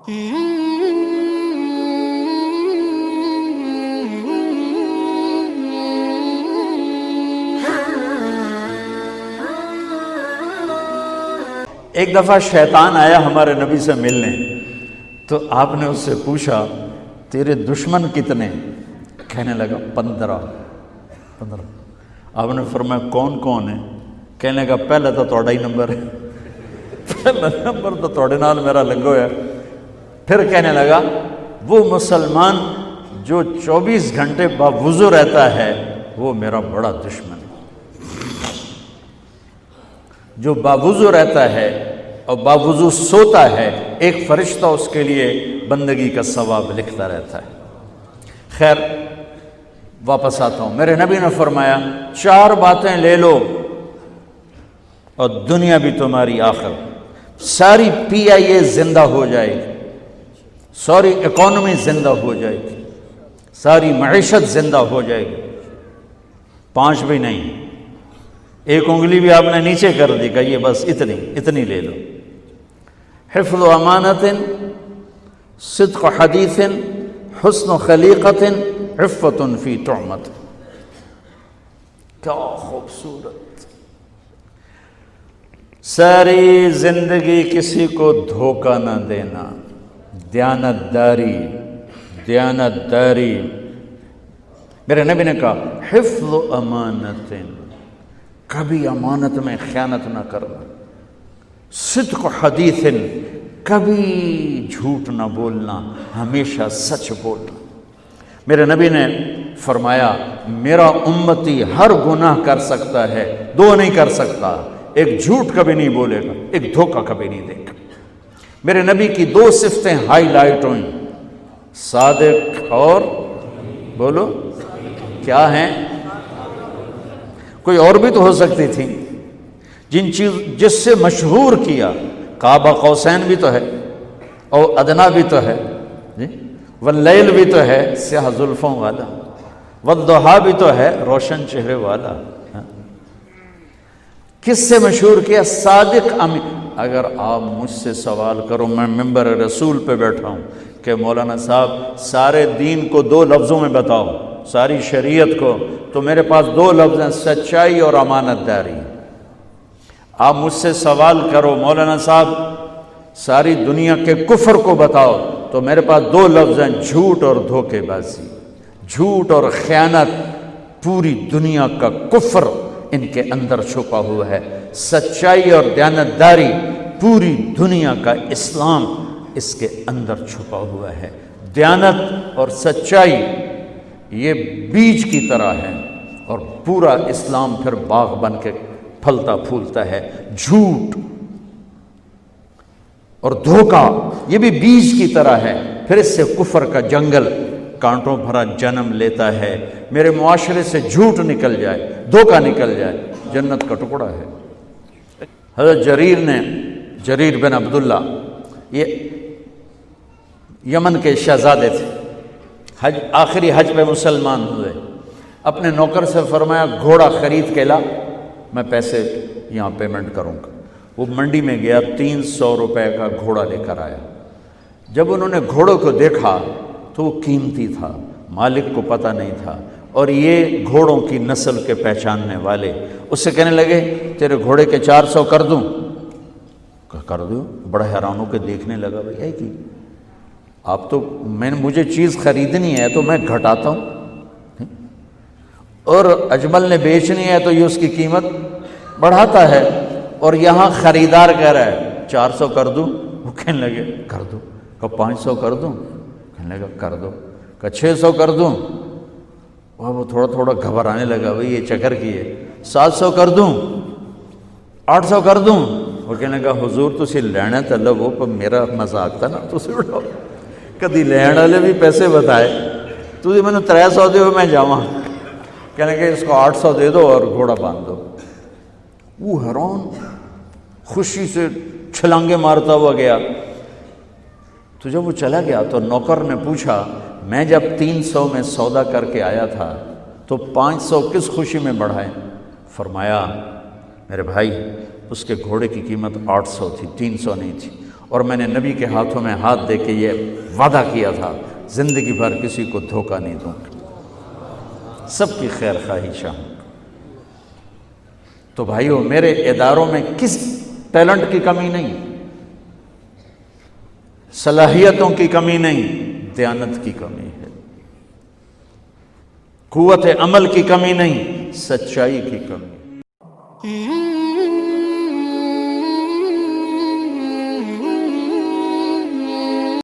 ایک دفعہ شیطان آیا ہمارے نبی سے ملنے، تو آپ نے اس سے پوچھا تیرے دشمن کتنے؟ کہنے لگا 15۔ آپ نے فرمایا کون کون ہے؟ کہنے لگا پہلا تو تھوڑا ہی نمبر ہے، پہلا نمبر تو تھوڑے نال میرا لگو ہے۔ پھر کہنے لگا وہ مسلمان جو 24 گھنٹے باوضو رہتا ہے وہ میرا بڑا دشمن ہے۔ جو باوضو رہتا ہے اور باوضو سوتا ہے، ایک فرشتہ اس کے لیے بندگی کا ثواب لکھتا رہتا ہے۔ خیر واپس آتا ہوں، میرے نبی نے فرمایا 4 باتیں لے لو اور دنیا بھی تمہاری آخر، ساری PIA زندہ ہو جائے گی، ساری اکانومی زندہ ہو جائے گی، ساری معیشت زندہ ہو جائے گی۔ 5 بھی نہیں، ایک انگلی بھی آپ نے نیچے کر دی، کہ یہ بس اتنی لے لو۔ حفظ امانت، صدق حدیث، حسن خلیقت، عفت فی طعمت۔ کیا خوبصورت! ساری زندگی کسی کو دھوکہ نہ دینا، دیانت داری۔ میرے نبی نے کہا حفظ امانت، کبھی امانت میں خیانت نہ کرنا، صدق حدیث، کبھی جھوٹ نہ بولنا، ہمیشہ سچ بولنا۔ میرے نبی نے فرمایا میرا امتی ہر گناہ کر سکتا ہے، 2 نہیں کر سکتا، ایک جھوٹ کبھی نہیں بولے گا، ایک دھوکہ کبھی نہیں دے گا۔ میرے نبی کی 2 صفتیں ہائی لائٹ ہوئیں، صادق اور بولو کیا ہیں؟ کوئی اور بھی تو ہو سکتی تھی، جس سے مشہور کیا، قاب قوسین بھی تو ہے، اور ادنا بھی تو ہے، جی واللیل بھی تو ہے سیاہ زلفوں والا، والضحیٰ بھی تو ہے روشن چہرے والا۔ کس سے مشہور کیا؟ صادق امین۔ اگر آپ مجھ سے سوال کرو، میں ممبر رسول پہ بیٹھا ہوں کہ مولانا صاحب سارے دین کو 2 لفظوں میں بتاؤ، ساری شریعت کو، تو میرے پاس 2 لفظ ہیں، سچائی اور امانت داری۔ آپ مجھ سے سوال کرو مولانا صاحب ساری دنیا کے کفر کو بتاؤ، تو میرے پاس 2 لفظ ہیں، جھوٹ اور دھوکے بازی، جھوٹ اور خیانت۔ پوری دنیا کا کفر ان کے اندر چھپا ہوا ہے، سچائی اور دیانتداری، پوری دنیا کا اسلام اس کے اندر چھپا ہوا ہے۔ دیانت اور سچائی یہ بیج کی طرح ہے، اور پورا اسلام پھر باغ بن کے پھلتا پھولتا ہے۔ جھوٹ اور دھوکہ یہ بھی بیج کی طرح ہے، پھر اس سے کفر کا جنگل کانٹوں بھرا جنم لیتا ہے۔ میرے معاشرے سے جھوٹ نکل جائے، دھوکہ نکل جائے، جنت کا ٹکڑا ہے۔ حضرت جریر بن عبداللہ یہ یمن کے شہزادے تھے، آخری حج پہ مسلمان ہوئے۔ اپنے نوکر سے فرمایا گھوڑا خرید کے لا، میں پیسے یہاں پیمنٹ کروں گا۔ وہ منڈی میں گیا، 300 روپے کا گھوڑا لے کر آیا۔ جب انہوں نے گھوڑوں کو دیکھا تو وہ قیمتی تھا، مالک کو پتہ نہیں تھا، اور یہ گھوڑوں کی نسل کے پہچاننے والے اس سے کہنے لگے تیرے گھوڑے کے 400 کر دوں؟ کر دو۔ بڑا حیران ہو کے دیکھنے لگا، بھائی ہے کہ آپ تو مجھے چیز خریدنی ہے تو میں گھٹاتا ہوں، اور اجمل نے بیچنی ہے تو یہ اس کی قیمت بڑھاتا ہے، اور یہاں خریدار کہہ رہا ہے 400 کر دوں؟ وہ کہنے لگے کر دو۔ کہ 500 کر دوں؟ کہنے لگا کر دو۔ کہ 600 کر دوں؟ وہ تھوڑا تھوڑا گھبرانے لگا، بھائی یہ چکر کی ہے۔ 700 کر دوں؟ 800 کر دوں؟ وہ کہنے لگا حضور تسی لینا تے لو، پر میرا مذاق تھا نا، تسی اٹھاؤ۔ کدی لین والے بھی پیسے بتائے، تسی میں نے 300 دیو میں جاواں۔ کہنے لگا اس کو 800 دے دو اور گھوڑا باندھ دو۔ وہ حیران، خوشی سے چھلانگے مارتا ہوا گیا۔ تو جب وہ چلا گیا تو نوکر نے پوچھا میں جب 300 میں سودا کر کے آیا تھا تو 500 کس خوشی میں بڑھائے؟ فرمایا میرے بھائی اس کے گھوڑے کی قیمت 800 تھی، 300 نہیں تھی، اور میں نے نبی کے ہاتھوں میں ہاتھ دے کے یہ وعدہ کیا تھا زندگی بھر کسی کو دھوکہ نہیں دوں گا، سب کی خیر خواہی چاہوں گا۔ تو بھائیو، میرے اداروں میں کس ٹیلنٹ کی کمی نہیں، صلاحیتوں کی کمی نہیں، دیانت کی کمی ہے، قوت عمل کی کمی نہیں، سچائی کی کمی۔